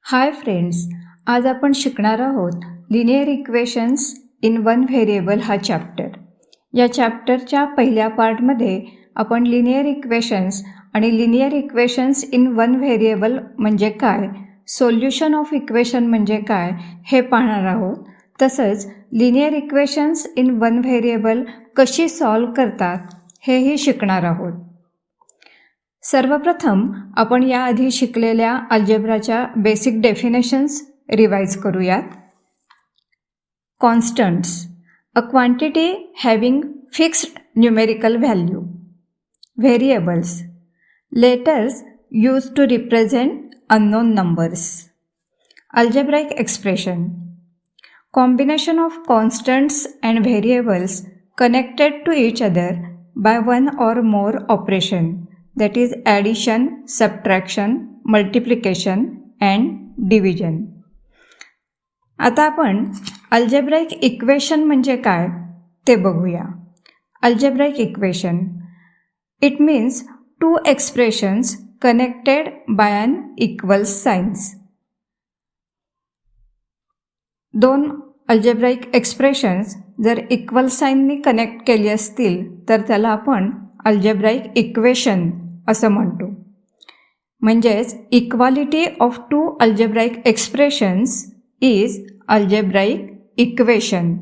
Hi friends, आज आपण शिकणार आहोत linear equations in one variable हा चॅप्टर. या चॅप्टरच्या पहिल्या पार्टमध्ये आपण लिनियर इक्वेशन्स आणि linear equations in one variable म्हणजे काय, सोल्युशन ऑफ इक्वेशन म्हणजे काय हे पाहणार आहोत. तसंच linear equations in one variable कशी सॉल्व करतात हेही शिकणार आहोत. सर्वप्रथम आपण याआधी शिकलेल्या अल्जेब्राच्या बेसिक डेफिनेशन्स रिवाइज करूयात. Constants, a quantity having fixed numerical value. Variables, letters use to represent unknown numbers. Algebraic expression, combination of constants and variables connected to each other by one or more operation, that is addition, subtraction, multiplication and division. आता आपण algebraic equation म्हणजे काय ते बघूया. Algebraic equation, it means two expressions connected by an equal signs. दोन algebraic expressions जर equal साइननी connect केली असतील तर त्याला आपण अल्जेब्राइक इक्वेशन असं म्हणतो. म्हणजेच equality of two algebraic expressions is algebraic equation.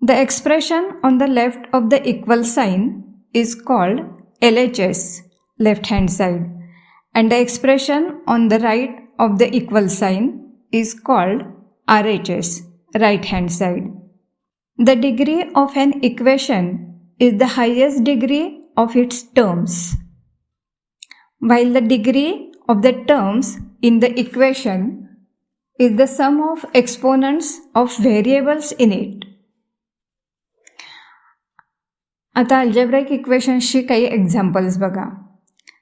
The expression on the left of the equal sign is called LHS, left hand side, and the expression on the right of the equal sign is called RHS, right hand side. The degree of an equation is the highest degree of its terms, while the degree of the terms in the equation is the sum of exponents of variables in it. आता algebraic इक्वेशन्सची काही examples बघा.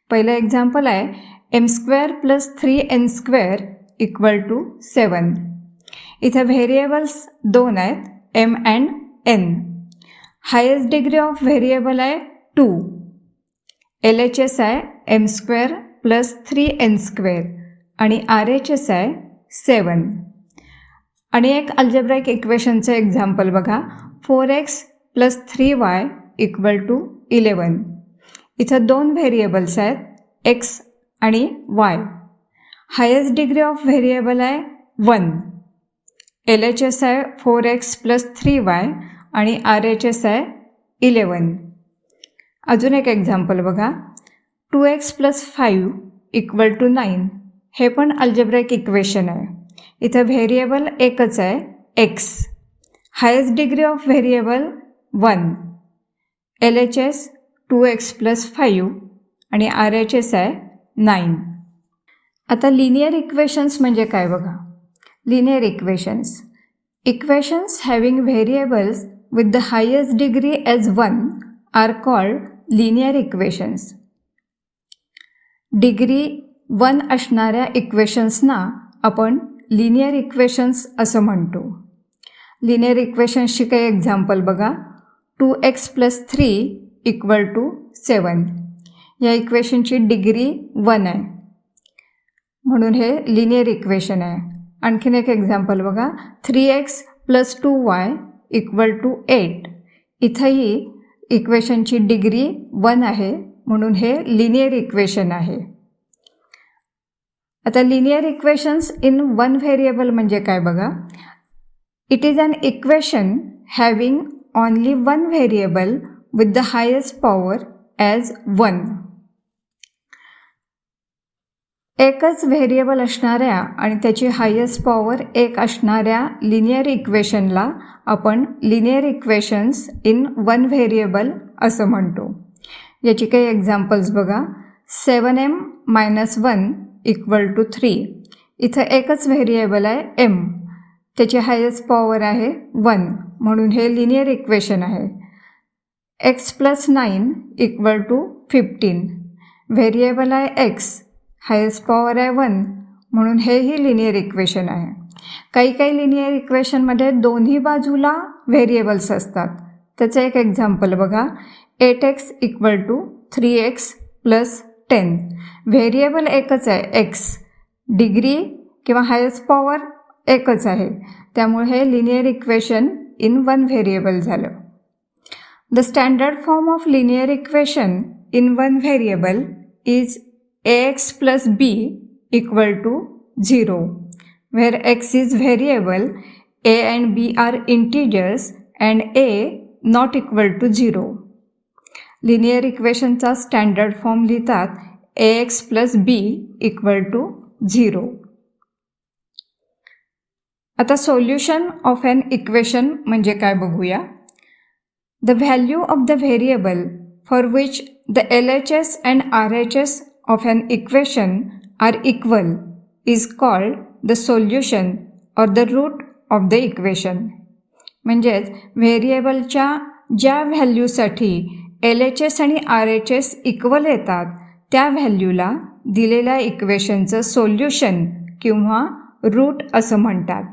पहिलं example आहे m² + 3n² = 7. इथे variables दोन आहेत, m and n. Highest degree of variable आहे 2. LHS आहे m² + 3n² आणि RHS आहे 7. आणि एक अल्जेब्राइक इक्वेशनचं एक्झाम्पल बघा, 4x + 3y = 11. इथं दोन व्हेरिएबल्स आहेत x आणि y. Highest degree of variable आहे 1. LHS आहे 4x + 3y आणि RHS आहे 11. अजून एक एक्झाम्पल बघा, 2x + 5 = 9. हे पण अल्जेब्राइक इक्वेशन आहे. इथं व्हेरिएबल एकच आहे x. Highest degree of variable 1. LHS 2x + 5 आणि RHS आहे 9. आता लिनियर इक्वेशन्स म्हणजे काय बघा. Linear equations, equations having variables with the highest degree as 1 are called linear equations. Degree 1 असणाऱ्या इक्वेशन्सना आपण लिनियर इक्वेशन्स असं म्हणतो. लिनियर इक्वेशन्सची काही एक्झाम्पल बघा, 2x + 3 = 7. या इक्वेशनची डिग्री 1 आहे म्हणून हे लिनियर इक्वेशन आहे. आणखीन एक एक्झाम्पल बघा, 3x + 2y = 8. इथंही इक्वेशनची डिग्री 1 आहे म्हणून हे लिनियर इक्वेशन आहे. आता linear equations in one variable म्हणजे काय बघा. It is an equation having only one variable with the highest power as 1. एकच व्हेरिएबल असणाऱ्या आणि त्याची हायेस्ट पॉवर 1 असणाऱ्या लिनियर इक्वेशनला आपण linear equations in one variable असं म्हणतो. याची काही एक्झाम्पल्स बघा, 7m - 1 = 3. इथं एकच व्हेरिएबल आहे m, त्याची हायेस्ट पॉवर आहे 1 म्हणून हे लिनियर इक्वेशन आहे. x + 9 = 15. व्हेरिएबल आहे x, हायेस्ट पॉवर आहे 1 म्हणून हेही लिनियर इक्वेशन आहे. काही लिनियर इक्वेशनमध्ये दोन्ही बाजूला व्हेरिएबल्स असतात. त्याचं एक एक्झाम्पल बघा, 8x = 3x + 10. व्हेरिएबल एकच आहे x, डिग्री किंवा हायेस्ट पॉवर एकच आहे, त्यामुळे हे linear equation in one variable झालं. The standard form of linear equation in one variable is ax plus b equal to 0, where x is variable, a and b are integers and a not equal to 0. Linear इक्वेशनचा standard form लिहितात ax plus b equal to 0. आता solution of an equation म्हणजे काय बघूया. The value of the variable for which the LHS and RHS of an equation are equal is called the solution or the root of the equation. म्हणजेच व्हेरिएबलच्या ज्या व्हॅल्यूसाठी LHS आणि RHS equal येतात त्या व्हॅल्यूला दिलेल्या इक्वेशनचं सोल्युशन किंवा रूट असं म्हणतात.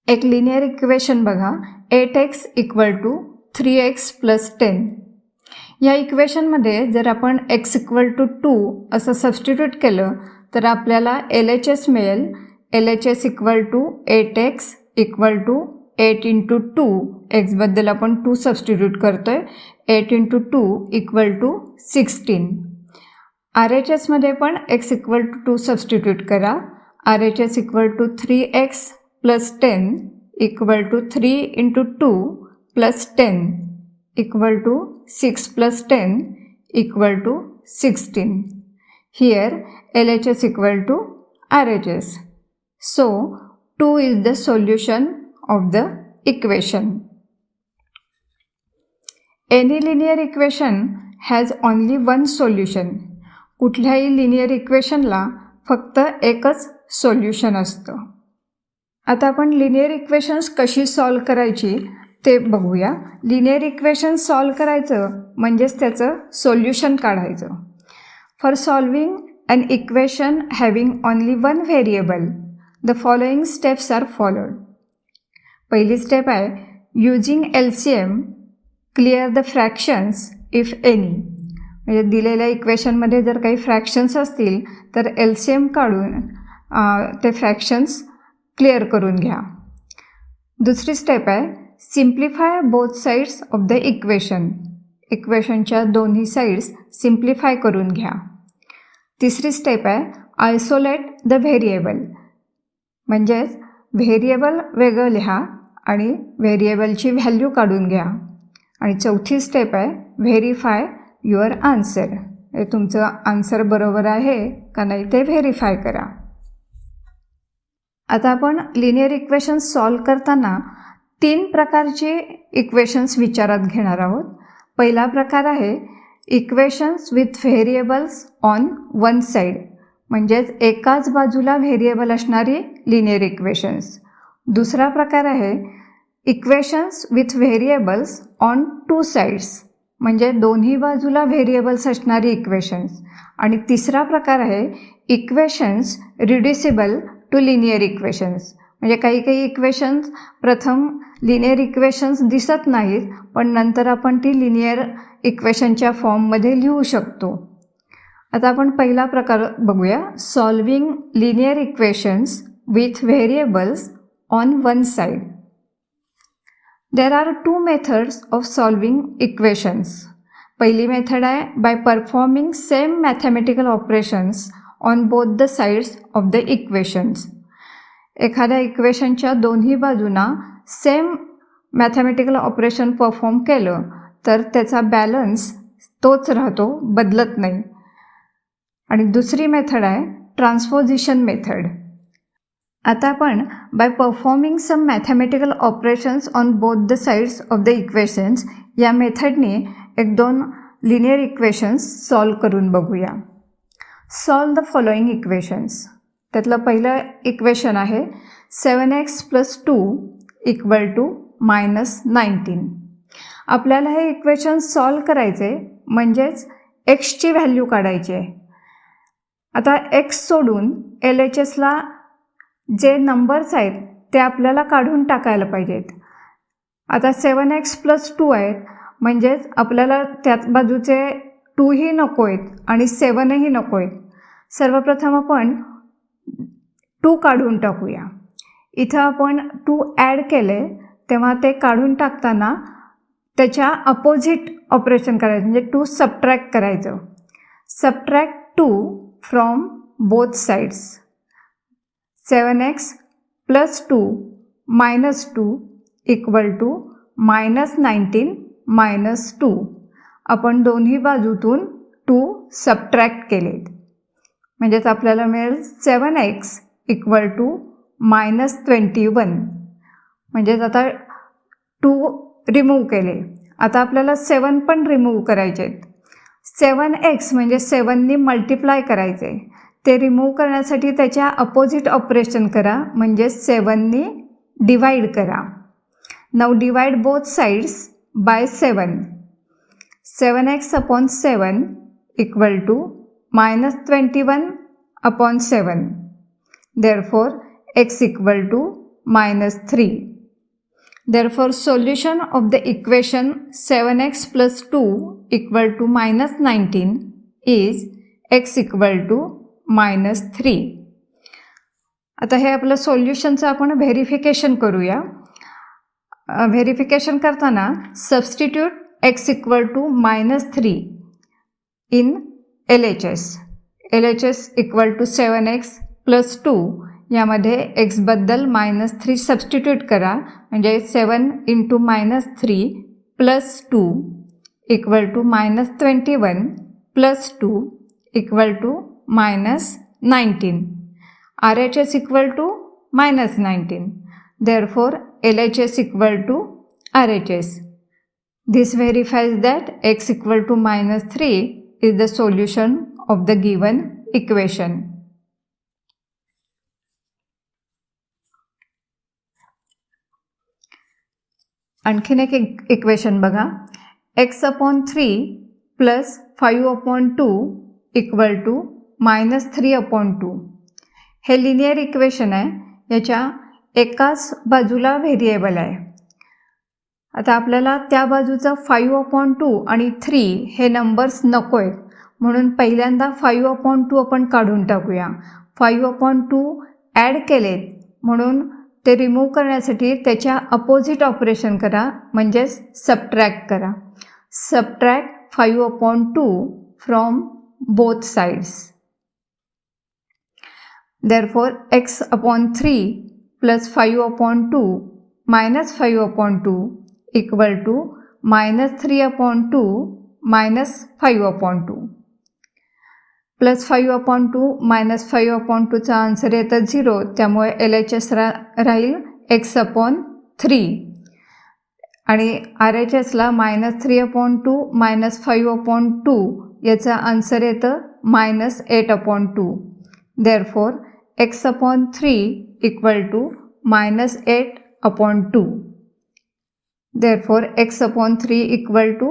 एक लिनियर इक्वेशन बघा, 8x = 3x + 10. या इक्वेशनमध्ये जर आपण x = 2 असं सबस्टिट्यूट केलं तर आपल्याला LHS मिळेल. LHS = 8x = 8 × 2, एक्सबद्दल आपण 2 सबस्टिट्यूट करतो आहे, 8 × 2 = 16. RHSमध्ये पण x = 2 सबस्टिट्यूट करा. RHS = 3x + 10 = 3 × 2 + 10 = 6 + 10 = 16. Here LHS = RHS. So 2 is the solution of the equation. Any linear equation has only one solution. कुठल्याही लिनियर इक्वेशनला फक्त एकच सोल्युशन असतं. आता आपण लिनियर इक्वेशन्स कशी सॉल्व करायची ते बघूया. लिनियर इक्वेशन सॉल्व करायचं म्हणजेच त्याचं सोल्युशन काढायचं. For solving an equation having only one variable the following steps are followed. पहिली स्टेप आहे using LCM clear the fractions if any. म्हणजे दिलेल्या इक्वेशनमध्ये जर काही फ्रॅक्शन्स असतील तर LCM काढून ते फ्रॅक्शन्स क्लिअर करून घ्या. दुसरी स्टेप आहे simplify both sides of the equation. इक्वेशनच्या दोन्ही साईड्स सिम्प्लिफाय करून घ्या. तिसरी स्टेप आहे आयसोलेट द व्हेरिएबल. म्हणजेच व्हेरिएबल वेगळं लिहा आणि व्हेरिएबलची व्हॅल्यू काढून घ्या. आणि चौथी स्टेप आहे व्हेरीफाय युअर आन्सर. हे तुमचं आन्सर बरोबर आहे का नाही ते व्हेरीफाय करा. आता आपण लिनियर इक्वेशन्स सॉल्व करताना 3 प्रकारचे इक्वेशन्स विचारात घेणार आहोत. पहिला प्रकार आहे equations with variables on one side. म्हणजेच एकाच बाजूला व्हेरिएबल असणारी लिनियर इक्वेशन्स. दुसरा प्रकार आहे equations with variables on 2 sides. म्हणजे दोन्ही बाजूला व्हेरिएबल्स असणारी इक्वेशन्स. आणि तिसरा प्रकार आहे equations reducible to linear equations. म्हणजे काही काही इक्वेशन्स प्रथम लिनियर इक्वेशन्स दिसत नाहीत पण नंतर आपण ती लिनियर इक्वेशनच्या फॉर्ममध्ये लिहू शकतो. आता आपण पहिला प्रकार बघूया solving linear equations with variables on one side. There are 2 methods of solving equations. पहिली मेथड आहे by performing same mathematical operations on both the sides of the equations. एखाद्या इक्वेशनच्या दोन्ही बाजूंना सेम मॅथमॅटिकल ऑपरेशन परफॉर्म केलं तर त्याचा balance तोच राहतो, बदलत नाही. आणि दुसरी मेथड आहे ट्रान्सपोजिशन मेथड. आता आपण by performing some mathematical operations on both the sides of the equations या मेथडने 1-2 लिनियर इक्वेशन्स सॉल्व करून बघूया. Solve the following equations. त्यातलं पहिलं इक्वेशन आहे 7x + 2 = -19. आपल्याला हे इक्वेशन सॉल्व करायचे म्हणजेच एक्सची व्हॅल्यू काढायची आहे. आता एक्स सोडून LHSला जे नंबर्स आहेत ते आपल्याला काढून टाकायला पाहिजेत. आता 7x + 2 आहेत म्हणजेच आपल्याला त्याच बाजूचे 2ही नको आहेत आणि 7ही नको आहेत. सर्वप्रथम आपण 2 काढून टाकूया. इथं आपण 2 ॲड केले तेव्हा ते काढून टाकताना त्याच्या अपोजिट ऑपरेशन करायचं, म्हणजे 2 सबट्रॅक्ट करायचं. Subtract 2 from both sides. 7x plus 2 minus 2 equal to -19 minus 2. आपण दोन्ही बाजूतून 2 सबट्रॅक्ट केलेत, म्हणजेच आपल्याला मिळेल 7x इक्वल टू -21. म्हणजेच आता 2 रिमूव्ह केले. आता आपल्याला 7 पण रिमूव्ह करायचे आहेत. 7x म्हणजे 7नी मल्टिप्लाय करायचे. ते रिमूव्ह करण्यासाठी त्याच्या अपोजिट ऑपरेशन करा, म्हणजे 7नी डिवाइड करा. Now divide both sides by 7. 7x upon 7 equal to -21 upon 7. Therefore x equal to -3. Therefore solution of the equation 7x plus 2 equal to -19 is x equal to -3. आता हे आपलं सोल्युशनचं आपण व्हेरिफिकेशन करूया. Verification करताना substitute x equal to -3 in LHS. LHS equal to 7x plus 2 यामध्ये x बद्दल -3 substitute करा, म्हणजे 7 into -3 plus 2 equal to -21 plus 2 equal to -19. RHS equal to -19. Therefore LHS equal to RHS. This verifies that x equal to -3 is the solution of the given equation. आणखीन एक equation बघा. x upon 3 plus 5 upon 2 equal to -3 upon 2. हे linear equation आहे. याच्या एकाच बाजूला variable आहे. आता आपल्याला त्या बाजूचं 5 अपॉन 2 आणि 3 हे नंबर्स नको आहेत, म्हणून पहिल्यांदा 5 अपॉन 2 आपण काढून टाकूया. 5 अपॉन 2 ॲड केलेत, म्हणून ते रिमूव्ह करण्यासाठी त्याच्या अपोजिट ऑपरेशन करा, म्हणजेच सबट्रॅक्ट करा. Subtract 5 upon 2 from both sides. Therefore x upon 3 plus 5 upon 2 minus 5 upon 2 equal to -3 upon 2 minus 5 upon 2. Plus 5 upon 2 minus 5 upon 2चा आन्सर येतं 0, त्यामुळे LHS राहील x अपॉन 3 आणि RHSला -3 अपॉन 2 मायनस 5 अपॉन 2 याचा answer येतं -8 upon 2. Therefore x upon 3 equal to -8 upon 2. Therefore x upon 3 equal to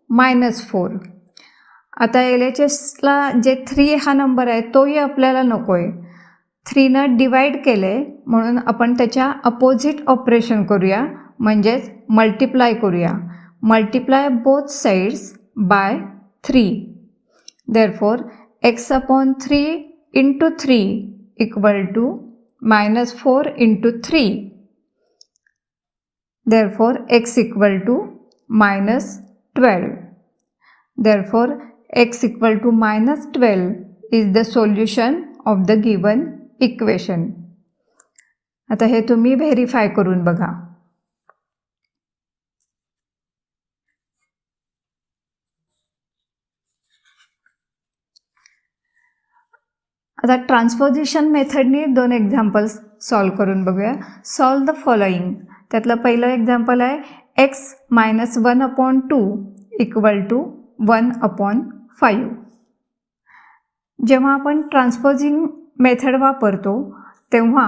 -4. आता LHSला जे 3 हा नंबर आहे तोही आपल्याला नको आहे. 3नं डिवाइड केलं आहे, म्हणून आपण त्याच्या अपोजिट ऑपरेशन करूया, म्हणजेच मल्टिप्लाय करूया. Multiply both sides by 3. Therefore x upon 3 into 3 equal to -4 into 3. Therefore x equal to -12. Therefore x equal to -12 is the solution of the given equation. आता हे तुम्ही व्हेरीफाय करून बघा. आता ट्रान्सपोजिशन मेथडनी 2 एक्झाम्पल्स सॉल्व करून बघूया. Solve the following. त्यातलं पहिलं एक्झाम्पल आहे x -1 upon 2 equal to 1 upon 5. जेव्हा आपण ट्रान्सपोजिंग मेथड वापरतो तेव्हा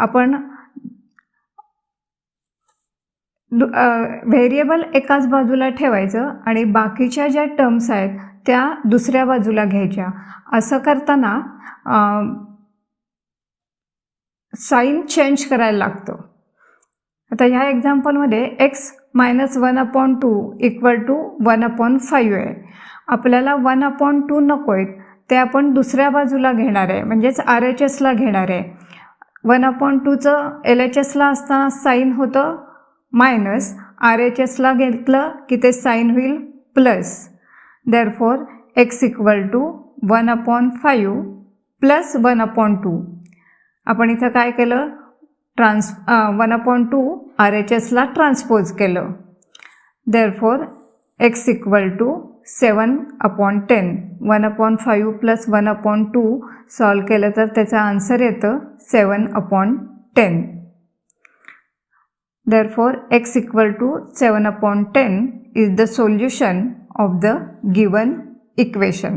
आपण व्हेरिएबल एकाच बाजूला ठेवायचं आणि बाकीच्या ज्या टर्म्स आहेत त्या दुसऱ्या बाजूला घ्यायच्या. असं करताना साईन चेंज करायला लागतं. आता ह्या एक्झाम्पलमध्ये x -1 upon 2 equal to 1 upon 5 आहे. आपल्याला 1 अपॉन 2 नको आहेत, ते आपण दुसऱ्या बाजूला घेणार आहे, म्हणजेच RHSला घेणार आहे. 1/2चं LHSला असताना साईन होतं मायनस, RHSला घेतलं की ते साईन होईल plus. Therefore x equal to 1/5 plus 1/2. आपण इथं काय केलं, 1/2 RHSला ट्रान्सपोज केलं. Therefore x equal to 7/10. 1/5 plus 1/2 solve केलं तर त्याचा आन्सर येतं 7/10. Therefore, x equal to 7/10 is the solution of the given equation.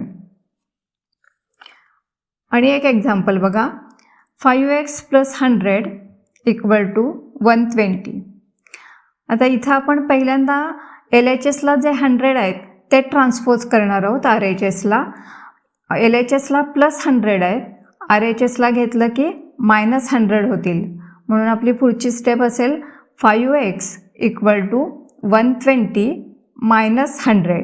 आणि एक एक्झाम्पल बघा, 5x + 100 = 120. आता इथं आपण पहिल्यांदा LHSला जे 100 आहेत ते ट्रान्सपोज करणार आहोत RHSला. LHSला +100 आहेत, RHSला घेतलं की -100 होतील. म्हणून आपली पुढची स्टेप असेल 5x = 120 - 100.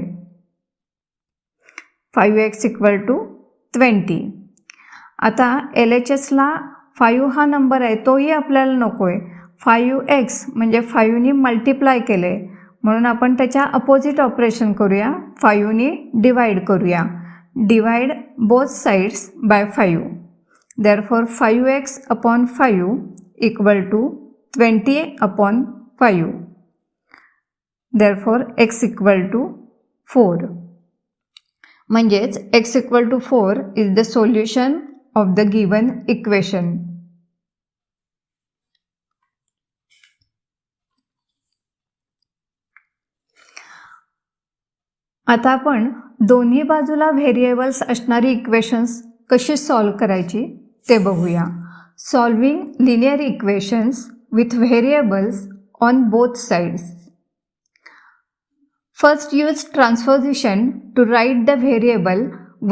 5x = 20. आता LHSला 5 हा नंबर आहे तोही आपल्याला नको आहे. 5x म्हणजे 5नी मल्टिप्लाय केले, म्हणून आपण त्याच्या अपोजिट ऑपरेशन करूया, 5नी डिवाइड करूया. Divide both sides by 5. Therefore 5x/5 = 20/5. Therefore x = 4. म्हणजेच x = 4 is the solution of the given equation. आता आपण दोन्ही बाजूला व्हेरिएबल्स असणारी इक्वेशन्स कशी सॉल्व करायची ते बघूया. Solving linear equations with variables on both sides. First, use transposition to write the variable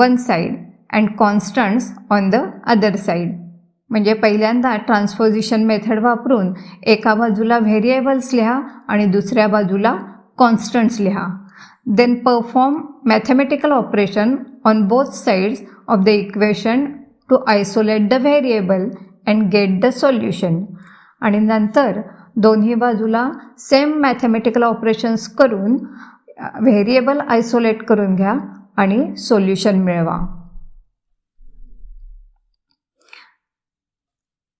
one side and constants on the other side. म्हणजे पहिल्यांदा ट्रान्सपोजिशन मेथड वापरून एका बाजूला व्हेरिएबल्स लिहा आणि दुसऱ्या बाजूला कॉन्स्टंट्स लिहा. Then perform mathematical operation on both sides of the equation to isolate the variable and get the solution. आणि नंतर दोन्ही बाजूला सेम मॅथमॅटिकल ऑपरेशन्स करून व्हेरिएबल आयसोलेट करून घ्या आणि सोल्युशन मिळवा.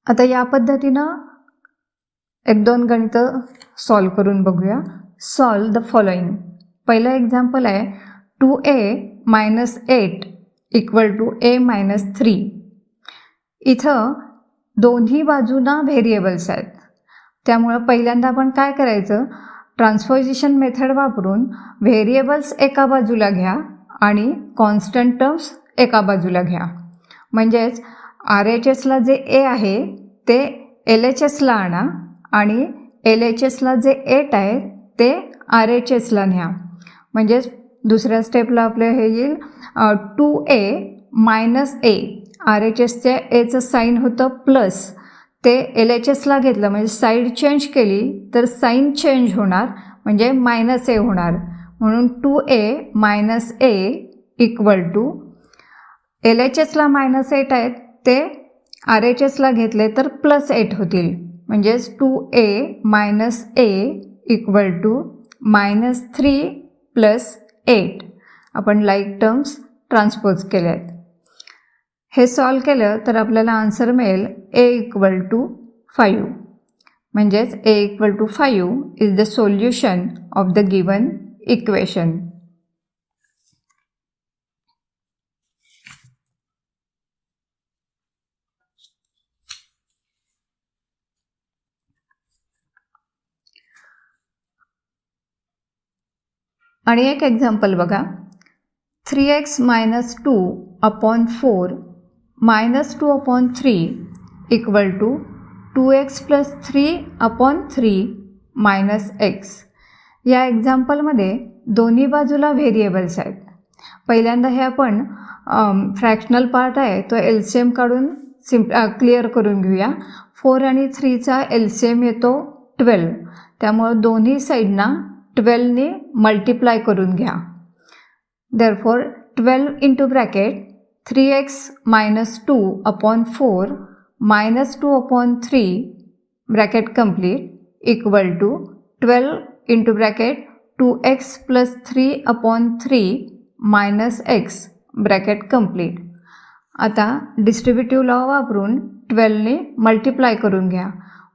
आता या पद्धतीनं 1-2 गणितं सॉल्व करून बघूया. Solve the following. पहिलं एक्झाम्पल आहे 2a - 8 = a - 3. इथं दोन्ही बाजूंना व्हेरिएबल्स आहेत, त्यामुळं पहिल्यांदा आपण काय करायचं, ट्रान्सपोजिशन मेथड वापरून व्हेरिएबल्स एका बाजूला घ्या आणि कॉन्स्टंट टर्म्स एका बाजूला घ्या. म्हणजेच RHSला जे a आहे ते LHSला आणा आणि LHSला जे 8 आहे ते RHSला न्या. म्हणजेच दुसऱ्या स्टेपला आपलं हे येईल 2a - a. RHSच्या एचं साईन होतं प्लस, ते LHSला घेतलं म्हणजे साईड चेंज केली तर साईन चेंज होणार म्हणजे -a होणार. म्हणून 2a - a = LHSला -8 आहेत ते RHSला घेतले तर +8 होतील. म्हणजेच 2a - a = -3 + 8. आपण लाईक टर्म्स ट्रान्सपोज केले आहेत. हे सॉल्व केलं तर आपल्याला आन्सर मिळेल a = 5. म्हणजेच a = 5 is the solution of the given equation. आणि एक एक्झाम्पल बघा, 3x - 2/4 - 2/3 = 2x + 3/3 - x. या एक्झाम्पलमध्ये दोन्ही बाजूला व्हेरिएबल्स आहेत. पहिल्यांदा हे आपण फ्रॅक्शनल पार्ट आहे तो LCM काढून क्लिअर करून घेऊया. 4 आणि 3चा LCM येतो 12, त्यामुळं दोन्ही साईडना 12ने मल्टिप्लाय करून घ्या. Therefore 12 × 3x minus 2 upon 4 minus 2 upon 3 bracket complete equal to 12 into bracket 2x plus 3 upon 3 minus x bracket complete. आता डिस्ट्रीब्युटिव्ह लॉ वापरून 12ने मल्टिप्लाय करून घ्या.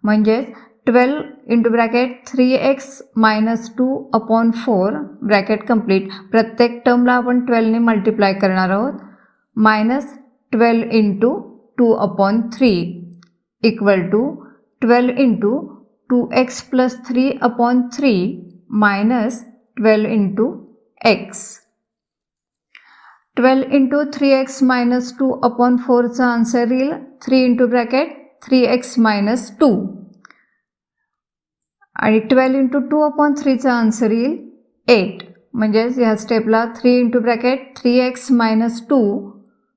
म्हणजेच 12 into bracket 3x minus 2 upon 4 bracket complete. प्रत्येक टर्मला आपण 12ने मल्टिप्लाय करणार आहोत. Minus 12 into 2 upon 3 equal to 12 into 2x plus 3 upon 3 minus 12 into x. 12 into 3x minus 2 upon 4चा आन्सर येईल 3 इंटू ब्रॅकेट 3x मायनस 2 आणि 12 इंटू 2 अपॉन 3चा आन्सर येईल 8. म्हणजेच ह्या स्टेपला 3 into bracket 3x minus 2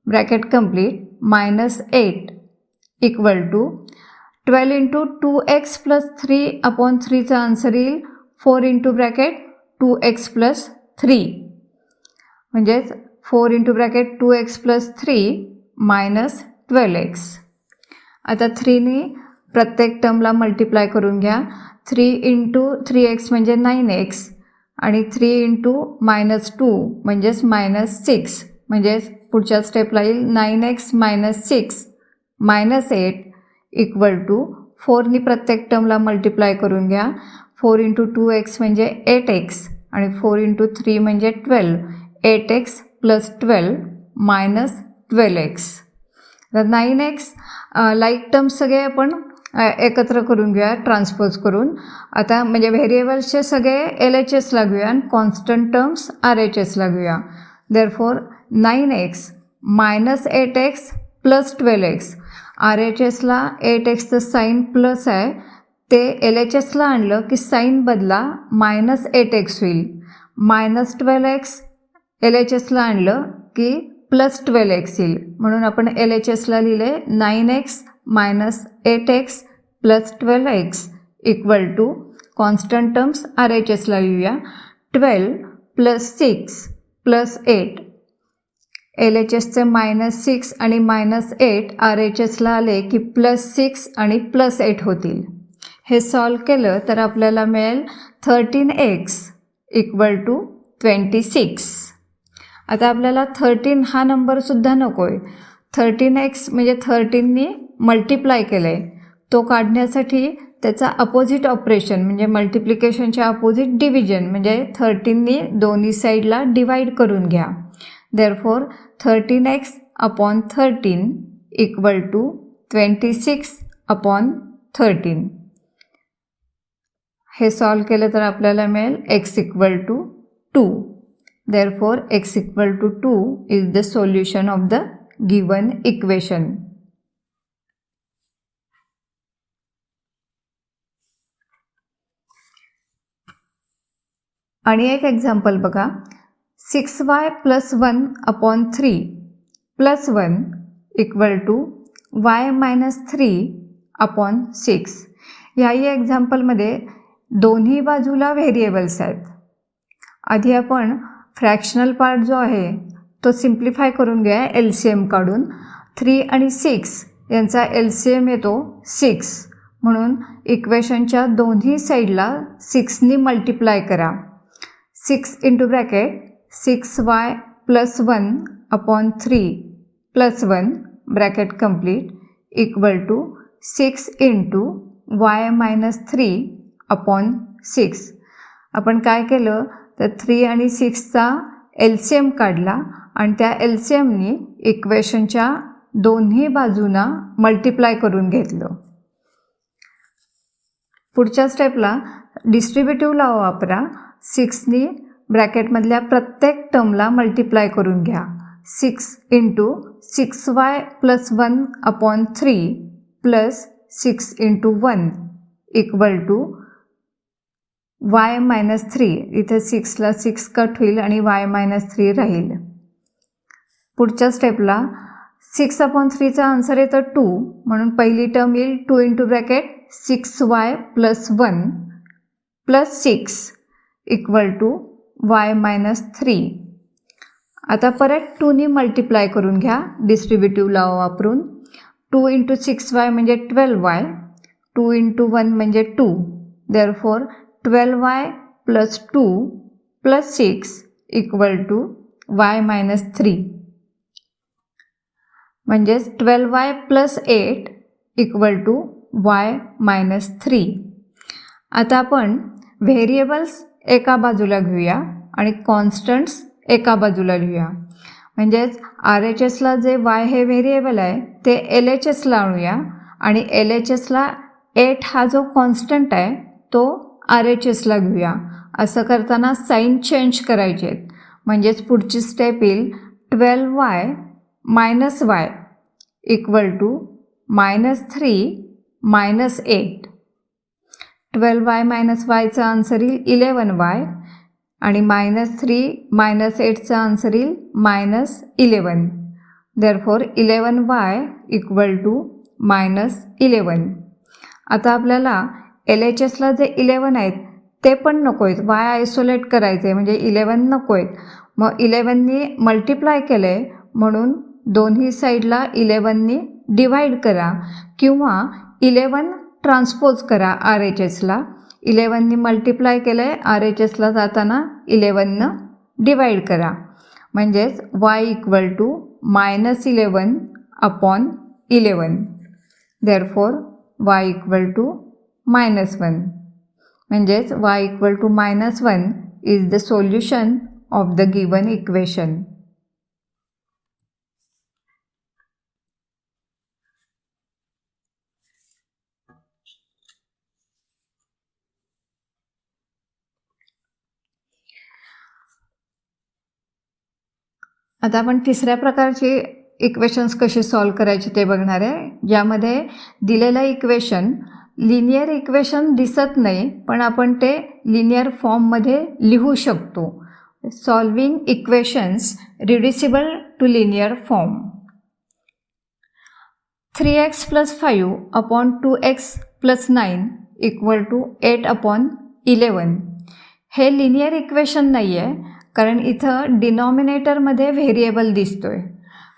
bracket complete minus 8 equal to 12 into 2x plus 3 upon 3चा answer येईल 4 इंटू ब्रॅकेट 2x प्लस 3. म्हणजेच 4 into bracket 2x plus 3 minus 12x. आता 3ने प्रत्येक टर्मला मल्टिप्लाय करून घ्या. 3 इंटू 3x म्हणजे 9x आणि 3 इंटू मायनस 2 म्हणजेच मायनस 6. म्हणजेच पुढच्या स्टेपला येईल 9x minus 6 minus 8 equal to 4ने प्रत्येक टर्मला मल्टिप्लाय करून घ्या. 4 इंटू 2x म्हणजे 8x आणि 4 इंटू 3 म्हणजे 12. 8x plus 12 minus 12x. तर 9x लाईक टर्म्स सगळे आपण एकत्र करून घेऊया ट्रान्सपोज करून. आता म्हणजे व्हेरिएबल्सचे सगळे LHSला घेऊया आणि कॉन्स्टंट टर्म्स RHSला घेऊया. Therefore 9x minus 8x plus 12x. RHSला 8xचं साईन प्लस आहे, ते LHSला आणलं की साईन बदला मायनस 8x होईल. मायनस 12x LHSला आणलं की प्लस 12x येईल. म्हणून आपण LHSला लिहिले 9x minus 8x plus 12x equal to constant terms RHSला लिहूया 12 प्लस 6 प्लस 8. LHSचे मायनस 6 आणि मायनस 8 RHSला आले की प्लस 6 आणि प्लस 8 होतील. हे सॉल्व केलं तर आपल्याला मिळेल 13x इक्वल टू 26. आता आपल्याला 13 हा नंबरसुद्धा नको आहे. 13x म्हणजे 13ने मल्टिप्लाय केलं आहे, तो काढण्यासाठी त्याचा अपोजिट ऑपरेशन म्हणजे मल्टिप्लिकेशनच्या अपोजिट डिव्हिजन म्हणजे 13ने दोन्ही साईडला डिवाईड करून घ्या. Therefore 13x upon 13 equal to 26 upon 13. हे सॉल्व केलं तर आपल्याला मिळेल x equal to 2. Therefore, x equal to 2 is the solution of the given equation. आणि एक एक्झाम्पल बघा. 6y plus 1 upon 3 plus 1 equal to y minus 3 upon 6. याही एक्झाम्पलमध्ये दोन्ही बाजूला व्हेरिएबल्स आहेत. आधी आपण फ्रॅक्शनल पार्ट जो आहे तो सिम्प्लिफाय करून घ्या LCM काढून. 3 आणि 6 यांचा LCM येतो 6. म्हणून इक्वेशनच्या दोन्ही साईडला 6ने मल्टिप्लाय करा. 6 into bracket 6y plus 1 upon 3 plus 1 bracket complete equal to 6 into y minus 3 upon 6. आपण काय केलं तर 3 आणि 6चा LCM काढला आणि त्या LCMनी इक्वेशनच्या दोन्ही बाजूंना मल्टिप्लाय करून घेतलं. पुढच्या स्टेपला डिस्ट्रीब्युटिव्ह लॉ वापरा. 6ने ब्रॅकेटमधल्या प्रत्येक टर्मला मल्टिप्लाय करून घ्या. 6 into 6y plus 1 upon 3 plus 6 into 1 equal to y minus 3. इथे 6ला 6 कट होईल आणि y मायनस 3 राहील. पुढच्या स्टेपला 6 अपॉन 3चा आन्सर येतं 2. म्हणून पहिली टर्म येईल 2 into bracket 6y plus 1 plus 6 equal to y minus 3. आता परत 2नी मल्टिप्लाय करून घ्या डिस्ट्रीब्युटिव्ह लॉ वापरून. 2 × 6y म्हणजे 12y, 2 × 1 म्हणजे 2. Therefore 12y + 2 + 6 = y - 3. म्हणजेच 12y + 8 = y - 3. आता आपण व्हेरिएबल्स एका बाजूला घेऊया आणि कॉन्स्टंट्स एका बाजूला लिहूया. म्हणजेच RHSला जे y हे व्हेरिएबल आहे ते LHSला आणूया आणि LHSला 8 हा जो कॉन्स्टंट आहे तो RHSला घेऊया. असं करताना साईन चेंज करायचे आहेत. म्हणजेच पुढची स्टेप येईल 12y - y -3 - 8. 12y - yचा आन्सर येईल 11y आणि -3 - 8चा आन्सर येईल -11. Therefore 11y = -11. आता आपल्याला LHSला जे 11 आहेत ते पण नको आहेत, y आयसोलेट करायचे आहे म्हणजे 11 नको आहेत. मग 11नी मल्टिप्लाय केलं आहे म्हणून दोन्ही साईडला 11नी डिवाईड करा किंवा 11 ट्रान्सपोज करा RHSला. 11नी मल्टिप्लाय केलं आहे, RHSला जाताना 11नं डिवाईड करा. म्हणजेच y = -11/11. Therefore y = -1. म्हणजेच y = -1 is the solution of the given equation. आता आपण तिसऱ्या प्रकारची इक्वेशन्स कशी सॉल्व करायची ते बघणार आहे, ज्यामध्ये दिलेलं इक्वेशन लिनियर इक्वेशन दिसत नाही पण आपण ते लिनियर फॉर्ममध्ये लिहू शकतो. Solving equations reducible to linear form. 3x + 5 / 2x + 9 = 8/11. हे लिनियर इक्वेशन नाही आहे कारण इथं डिनॉमिनेटरमध्ये व्हेरिएबल दिसतोय,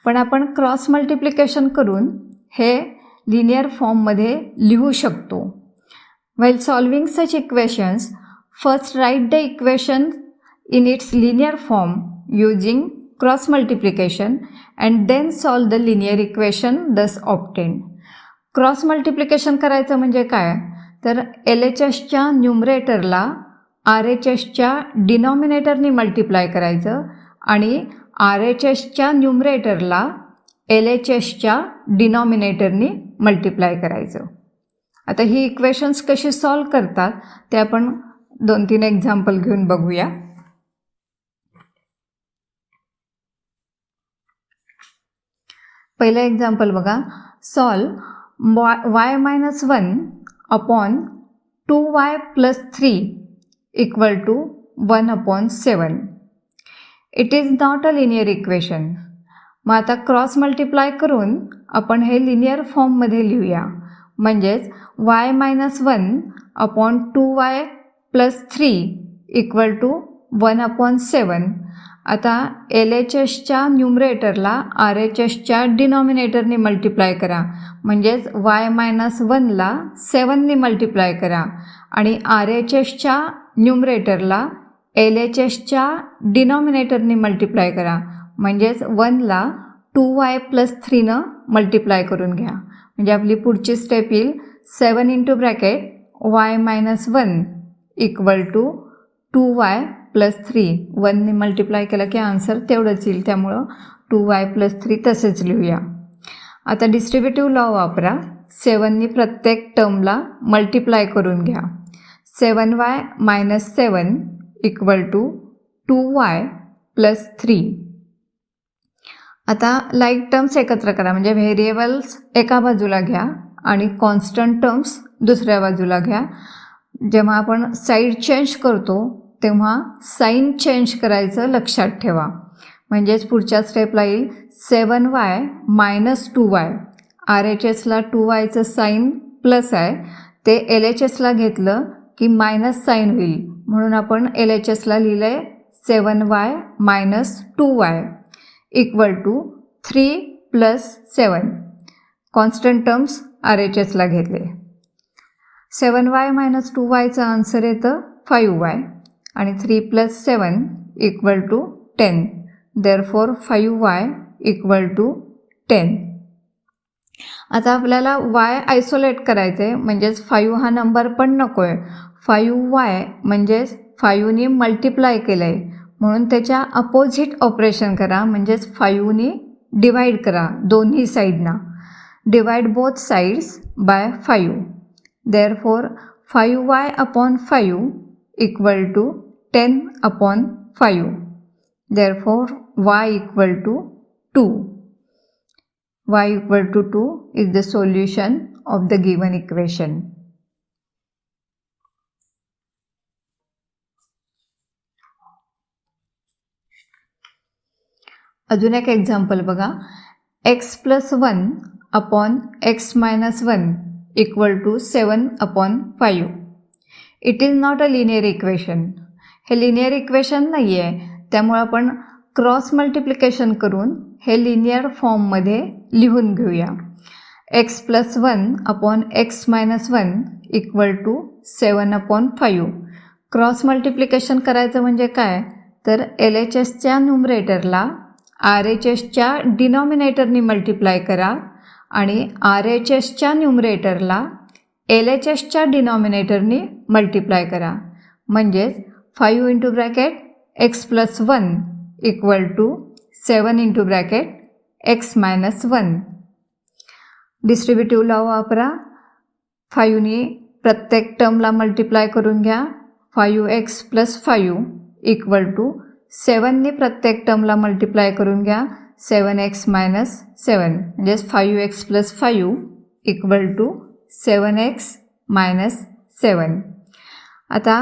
पण आपण क्रॉस मल्टिप्लिकेशन करून हे लिनियर फॉर्ममध्ये लिहू शकतो. While solving such equations, first write the equation in its linear form using cross multiplication and then solve the linear equation thus obtained. Cross multiplication करायचं म्हणजे काय, तर LHSच्या न्यूमरेटरला RHSच्या डिनॉमिनेटरनी मल्टिप्लाय करायचं आणि RHSच्या न्यूमरेटरला LHSच्या डिनॉमिनेटरनी मल्टिप्लाय करायचं. आता ही इक्वेशन्स कशी सॉल्व करतात ते आपण 2-3 एक्झाम्पल घेऊन बघूया. पहिलं एक्झाम्पल बघा. Solve y - 1 / 2y + 3 = 1/7. It is not a linear equation. मग आता क्रॉस मल्टिप्लाय करून आपण हे लिनियर फॉर्ममध्ये लिहूया. म्हणजेच y - 1 / 2y + 3 = 1/7. आता LHSच्या न्यूमरेटरला RHSच्या डिनॉमिनेटरने मल्टिप्लाय करा. म्हणजेच y - 1ला 7नी मल्टिप्लाय करा आणि RHSच्या न्यूमरेटरला LHSच्या डिनॉमिनेटरने मल्टिप्लाय करा. म्हणजेच 1ला 2y + 3नं मल्टिप्लाय करून घ्या. म्हणजे आपली पुढची स्टेप येईल 7 × y - 1 = 2y + 3. 1ने मल्टिप्लाय केलं की आन्सर तेवढंच येईल, त्यामुळं 2y + 3 तसेच लिहूया. आता डिस्ट्रीब्युटिव्ह लॉ वापरा. 7नी प्रत्येक टर्मला मल्टिप्लाय करून घ्या. 7y - 7 = 2y + 3. आता लाईक टर्म्स एकत्र करा. म्हणजे व्हेरिएबल्स एका बाजूला घ्या आणि कॉन्स्टंट टर्म्स दुसऱ्या बाजूला घ्या. जेव्हा आपण साईड चेंज करतो तेव्हा साईन चेंज करायचं लक्षात ठेवा. म्हणजेच पुढच्या स्टेपला येईल 7y - 2y. RHSला 2yचं साईन प्लस आहे, ते LHSला घेतलं की मायनस साईन होईल म्हणून आपण LHSला लिहिलं आहे 7y minus 2y equal to 3 plus 7. Constant terms RHSला घेतले. 7y minus 2yचा आन्सर येतं 5y आणि 3 plus 7 equal to 10. Therefore 5y equal to 10. आता आपल्याला y आयसोलेट करायचं आहे, म्हणजेच 5 हा नंबर पण नको आहे. 5y म्हणजेच 5ने मल्टिप्लाय केलं आहे, म्हणून त्याच्या अपोजिट ऑपरेशन करा, म्हणजेच 5ने डिवाइड करा दोन्ही साईडना. Divide both sides by 5. Therefore 5y upon 5 equal to 10 upon 5. Therefore y equal to 2. Y equal to 2 is the solution of the given equation. अजून एक एक्झाम्पल बघा. x plus 1 upon x minus 1 equal to 7 upon 5. It is not a linear equation. हे linear equation नाही आहे, त्यामुळे आपण cross multiplication करून हे लिनियर फॉर्ममध्ये लिहून घेऊया. x plus 1 upon x minus 1 equal to 7 upon 5. Cross multiplication करायचं म्हणजे काय, तर LHSच्या न्यूमरेटरला RHSच्या डिनॉमिनेटरनी मल्टिप्लाय करा आणि RHSच्या न्यूमरेटरला LHSच्या डिनॉमिनेटरनी मल्टिप्लाय करा. म्हणजेच 5 into bracket x plus 1 equal to 7 into bracket x minus 1. Distributive law वापरा. 5ने प्रत्येक टर्मला मल्टिप्लाय करून घ्या. 5x plus 5 इक्वल टू 7ने प्रत्येक टर्मला मल्टिप्लाय करून घ्या. 7x minus 7 म्हणजेच 5x plus 5 equal to 7x minus 7. आता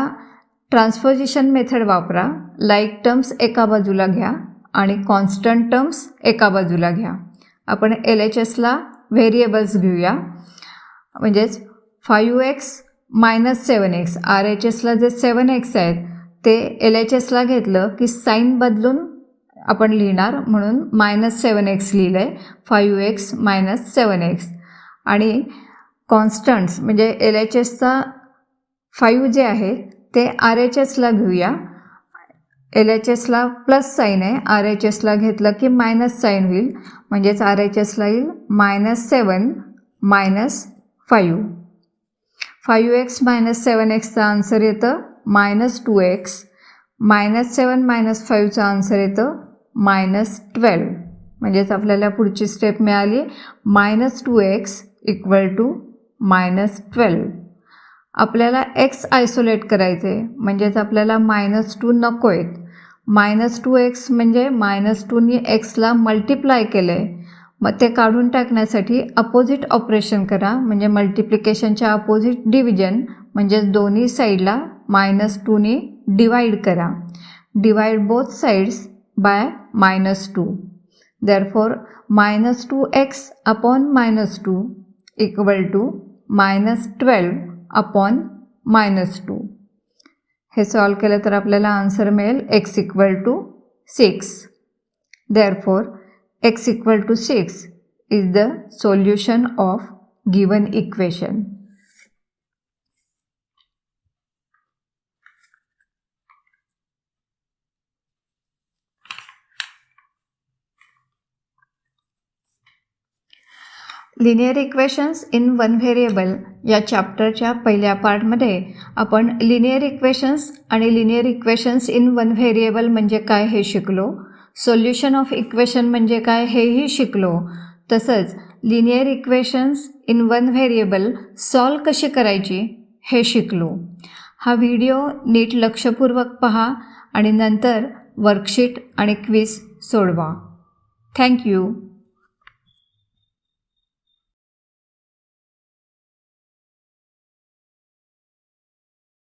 ट्रान्सपोजिशन मेथड वापरा. लाईक टर्म्स एका बाजूला घ्या आणि कॉन्स्टंट टर्म्स एका बाजूला घ्या. आपण LHSला व्हेरिएबल्स घेऊया, म्हणजेच 5x minus 7x. RHSला जे 7x आहेत ते LHSला घेतलं की साईन बदलून आपण लिहिणार, म्हणून -7x लिहिलं आहे. 5x minus 7x. आणि कॉन्स्टंट्स म्हणजे LHSचा 5 जे आहे ते RHSला घेऊया. LHSला प्लस साईन आहे, RHSला घेतलं की मायनस साईन होईल, म्हणजेच RHSला येईल -7 minus 5. 5x minus 7xचा आन्सर येतं -2x. -7 minus 5चा आन्सर येतं -12. म्हणजेच आपल्याला पुढची स्टेप मिळाली -2x इक्वल टू -12. आपल्याला x आयसोलेट करायचे, म्हणजेच आपल्याला -2 नको आहेत. -2x म्हणजे -2ने xला मल्टिप्लाय केलं आहे, मग ते काढून टाकण्यासाठी अपोजिट ऑपरेशन करा, म्हणजे मल्टिप्लिकेशनच्या अपोजिट डिव्हिजन, म्हणजेच दोन्ही साईडला -2ने डिवाइड करा. Divide both sides bye -2. Therefore -2x upon -2 equal to -12 upon -2. हे सॉल्व केलं तर आपल्याला आन्सर मिळेल x equal to 6. Therefore x equal to 6 is the solution of given equation. Linear equations in one variable या चॅप्टरच्या पहिल्या पार्टमध्ये आपण लिनियर इक्वेशन्स आणि linear equations in one variable म्हणजे काय हे शिकलो. सोल्युशन ऑफ इक्वेशन म्हणजे काय हेही शिकलो. तसंच linear equations in one variable solve कशी करायची हे शिकलो. हा व्हिडिओ नीट लक्षपूर्वक पहा आणि नंतर वर्कशीट आणि क्विज सोडवा. थँक्यू.